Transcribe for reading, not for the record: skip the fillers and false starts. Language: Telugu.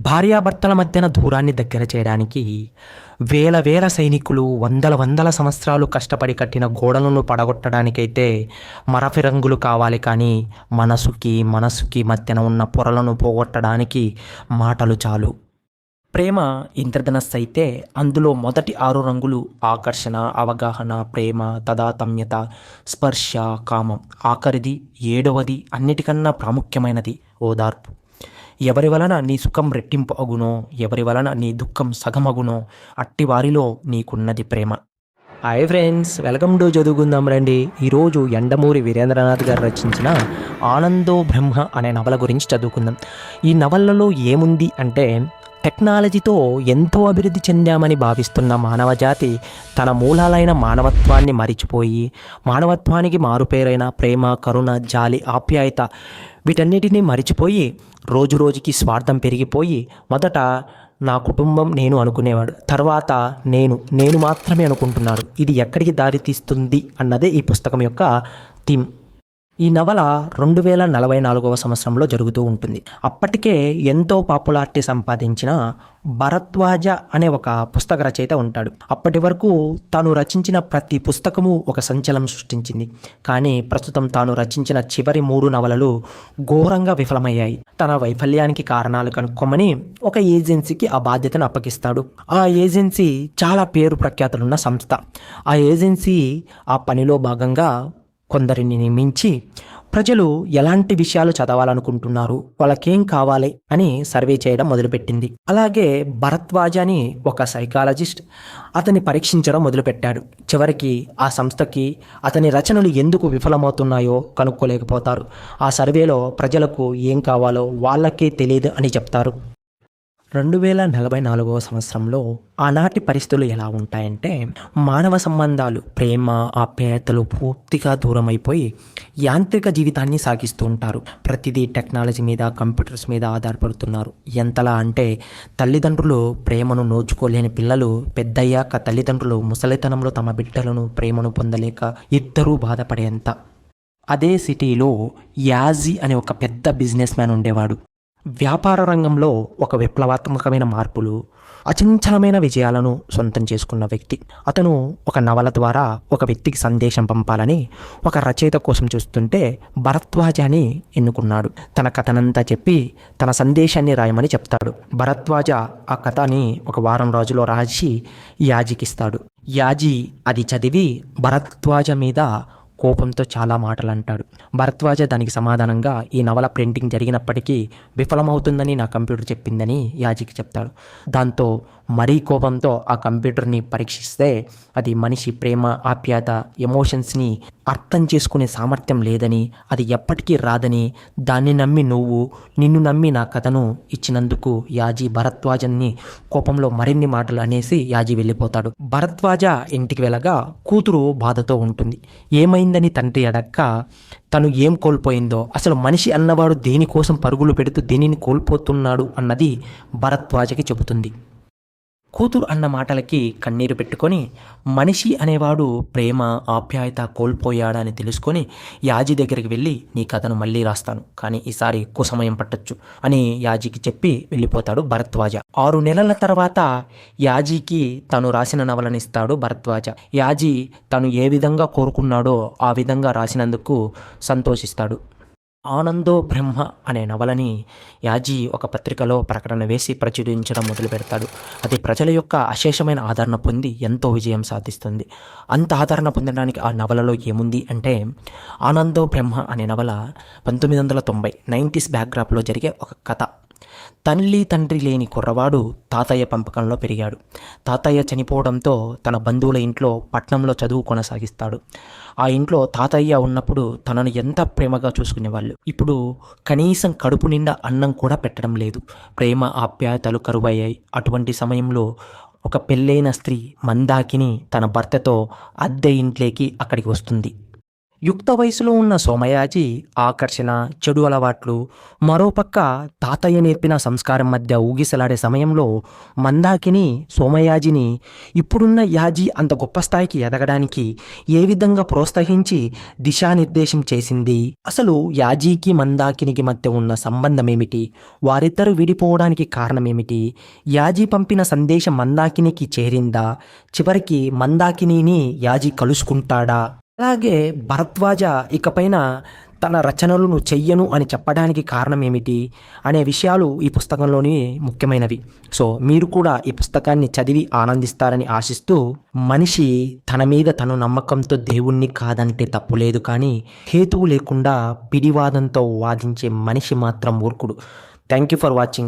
భార్యాభర్తల మధ్యన దూరాన్ని దగ్గర చేయడానికి వేల వేల సైనికులు వందల వందల సంవత్సరాలు కష్టపడి కట్టిన గోడలను పడగొట్టడానికైతే మరఫి రంగులు కావాలి, కానీ మనసుకి మధ్యన ఉన్న పొరలను పోగొట్టడానికి మాటలు చాలు. ప్రేమ ఇంద్రధనస్సు అయితే అందులో మొదటి 6 రంగులు ఆకర్షణ, అవగాహన, ప్రేమ, తదాత్మ్యత, స్పర్శ, కామం. ఆఖరిది 7వది అన్నిటికన్నా ప్రాముఖ్యమైనది ఓదార్పు. ఎవరి వలన నీ సుఖం రెట్టింపు అగునో, ఎవరి వలన నీ దుఃఖం సగమగునో అట్టి వారిలో నీకున్నది ప్రేమ. హాయ్ ఫ్రెండ్స్, వెల్కమ్ టు చదువుకుందాం రండి. ఈరోజు యండమూరి వీరేంద్రనాథ్ గారు రచించిన ఆనందో బ్రహ్మ అనే నవల గురించి చదువుకుందాం. ఈ నవలలో ఏముంది అంటే, టెక్నాలజీతో ఎంతో అభివృద్ధి చెందామని భావిస్తున్న మానవజాతి తన మూలాలైన మానవత్వాన్ని మరిచిపోయి, మానవత్వానికి మారుపేరైన ప్రేమ, కరుణ, జాలి, ఆప్యాయత వీటన్నిటినీ మరిచిపోయి రోజు రోజుకి స్వార్థం పెరిగిపోయి మొదట నా కుటుంబం నేను అనుకునేవాడు, తర్వాత నేను మాత్రమే అనుకుంటున్నాడు. ఇది ఎక్కడికి దారి తీస్తుంది అన్నదే ఈ పుస్తకం యొక్క థీమ్. ఈ నవల 2044 సంవత్సరంలో జరుగుతూ ఉంటుంది. అప్పటికే ఎంతో పాపులారిటీ సంపాదించిన భరద్వాజ అనే ఒక పుస్తక రచయిత ఉంటాడు. అప్పటి వరకు తాను రచించిన ప్రతి పుస్తకము ఒక సంచలనం సృష్టించింది. కానీ ప్రస్తుతం తాను రచించిన చివరి 3 నవలలు ఘోరంగా విఫలమయ్యాయి. తన వైఫల్యానికి కారణాలు కనుక్కోమని ఒక ఏజెన్సీకి ఆ బాధ్యతను అప్పగిస్తాడు. ఆ ఏజెన్సీ చాలా పేరు ప్రఖ్యాతులున్న సంస్థ. ఆ ఏజెన్సీ ఆ పనిలో భాగంగా కొందరిని నియమించి ప్రజలు ఎలాంటి విషయాలు చదవాలనుకుంటున్నారు, వాళ్ళకేం కావాలి అని సర్వే చేయడం మొదలుపెట్టింది. అలాగే భరద్వాజ అని ఒక సైకాలజిస్ట్ అతన్ని పరీక్షించడం మొదలుపెట్టాడు. చివరికి ఆ సంస్థకి అతని రచనలు ఎందుకు విఫలమవుతున్నాయో కనుక్కోలేకపోతారు. ఆ సర్వేలో ప్రజలకు ఏం కావాలో వాళ్ళకే తెలియదు అని చెప్తారు. 2044 సంవత్సరంలో ఆనాటి పరిస్థితులు ఎలా ఉంటాయంటే, మానవ సంబంధాలు, ప్రేమ, ఆప్యాయతలు పూర్తిగా దూరం అయిపోయి యాంత్రిక జీవితాన్ని సాగిస్తూ ఉంటారు. ప్రతిదీ టెక్నాలజీ మీద, కంప్యూటర్స్ మీద ఆధారపడుతున్నారు. ఎంతలా అంటే తల్లిదండ్రులు ప్రేమను నోచుకోలేని పిల్లలు పెద్దయ్యాక తల్లిదండ్రులు ముసలితనంలో తమ బిడ్డలను ప్రేమను పొందలేక ఇద్దరూ బాధపడేంత. అదే సిటీలో యాజీ అనే ఒక పెద్ద బిజినెస్ మ్యాన్ ఉండేవాడు. వ్యాపార రంగంలో ఒక విప్లవాత్మకమైన మార్పులు, అచంచలమైన విజయాలను సొంతం చేసుకున్న వ్యక్తి. అతను ఒక నవల ద్వారా ఒక వ్యక్తికి సందేశం పంపాలని ఒక రచయిత కోసం చూస్తుంటే భరద్వాజని ఎన్నుకున్నాడు. తన కథనంతా చెప్పి తన సందేశాన్ని రాయమని చెప్తాడు. భరద్వాజ ఆ కథని ఒక వారం రోజుల్లో రాసి యాజీకిస్తాడు. యాజీ అది చదివి భరద్వాజ మీద కోపంతో చాలా మాటలు అంటాడు. భరద్వాజ దానికి సమాధానంగా ఈ నవల ప్రింటింగ్ జరిగినప్పటికీ విఫలమవుతుందని నా కంప్యూటర్ చెప్పిందని యాజీకి చెప్తాడు. దాంతో మరీ కోపంతో ఆ కంప్యూటర్ని పరీక్షిస్తే అది మనిషి ప్రేమ, ఆప్యాయత, ఎమోషన్స్ని అర్థం చేసుకునే సామర్థ్యం లేదని, అది ఎప్పటికీ రాదని, దాన్ని నమ్మి నిన్ను నమ్మి నా కథను ఇచ్చినందుకు యాజీ భరద్వాజన్ని కోపంలో మరిన్ని మాటలు అనేసి యాజీ వెళ్ళిపోతాడు. భరద్వాజ ఇంటికి వెళ్ళగా కూతురు బాధతో ఉంటుంది. ఏమైందని తండ్రి అడక్క తను ఏం కోల్పోయిందో, అసలు మనిషి అన్నవాడు దేనికోసం పరుగులు పెడుతూ దేనిని కోల్పోతున్నాడు అన్నది భరద్వాజకి చెబుతుంది. కూతురు అన్న మాటలకి కన్నీరు పెట్టుకొని మనిషి అనేవాడు ప్రేమ, ఆప్యాయత కోల్పోయాడని తెలుసుకొని యాజీ దగ్గరికి వెళ్ళి నీ కథను మళ్ళీ రాస్తాను, కానీ ఈసారి ఎక్కువ సమయం పట్టొచ్చు అని యాజీకి చెప్పి వెళ్ళిపోతాడు భరద్వాజ. 6 నెలల తర్వాత యాజీకి తను రాసిన నవలనిస్తాడు భరద్వాజ. యాజీ తను ఏ విధంగా కోరుకున్నాడో ఆ విధంగా రాసినందుకు సంతోషిస్తాడు. ఆనందో బ్రహ్మ అనే నవలని యాజీ ఒక పత్రికలో ప్రకటన వేసి ప్రచురించడం మొదలు పెడతాడు. అది ప్రజల యొక్క అశేషమైన ఆదరణ పొంది ఎంతో విజయం సాధిస్తుంది. అంత ఆదరణ పొందడానికి ఆ నవలలో ఏముంది అంటే, ఆనందో బ్రహ్మ అనే నవల 1990 బ్యాక్డ్రాప్లో జరిగే ఒక కథ. తల్లి తండ్రి లేని కుర్రవాడు తాతయ్య పెంపకంలో పెరిగాడు. తాతయ్య చనిపోవడంతో తన బంధువుల ఇంట్లో పట్నంలో చదువు కొనసాగిస్తాడు. ఆ ఇంట్లో తాతయ్య ఉన్నప్పుడు తనను ఎంత ప్రేమగా చూసుకునేవాళ్ళు. ఇప్పుడు కనీసం కడుపు నిండా అన్నం కూడా పెట్టడం లేదు. ప్రేమ, ఆప్యాయతలు కరువయ్యాయి. అటువంటి సమయంలో ఒక పెళ్ళైన స్త్రీ మందాకిని తన భర్తతో అద్దె ఇంట్లోకి అక్కడికి వస్తుంది. యుక్త వయసులో ఉన్న సోమయాజి ఆకర్షణ, చెడు అలవాట్లు, మరోపక్క తాతయ్య నేర్పిన సంస్కారం మధ్య ఊగిసలాడే సమయంలో మందాకిని సోమయాజిని ఇప్పుడున్న యాజీ అంత గొప్ప స్థాయికి ఎదగడానికి ఏ విధంగా ప్రోత్సహించి దిశానిర్దేశం చేసింది? అసలు యాజీకి మందాకినికి మధ్య ఉన్న సంబంధం ఏమిటి? వారిద్దరూ విడిపోవడానికి కారణమేమిటి? యాజీ పంపిన సందేశం మందాకినికి చేరిందా? చివరికి మందాకినిని యాజీ కలుసుకుంటాడా? అలాగే భరద్వాజ ఇకపైన తన రచనలను చెయ్యను అని చెప్పడానికి కారణం ఏమిటి అనే విషయాలు ఈ పుస్తకంలోని ముఖ్యమైనవి. సో మీరు కూడా ఈ పుస్తకాన్ని చదివి ఆనందిస్తారని ఆశిస్తూ, మనిషి తన మీద తను నమ్మకంతో దేవుణ్ణి కాదంటే తప్పులేదు, కానీ హేతువు లేకుండా పిడివాదంతో వాదించే మనిషి మాత్రం మూర్ఖుడు. Thank you for watching.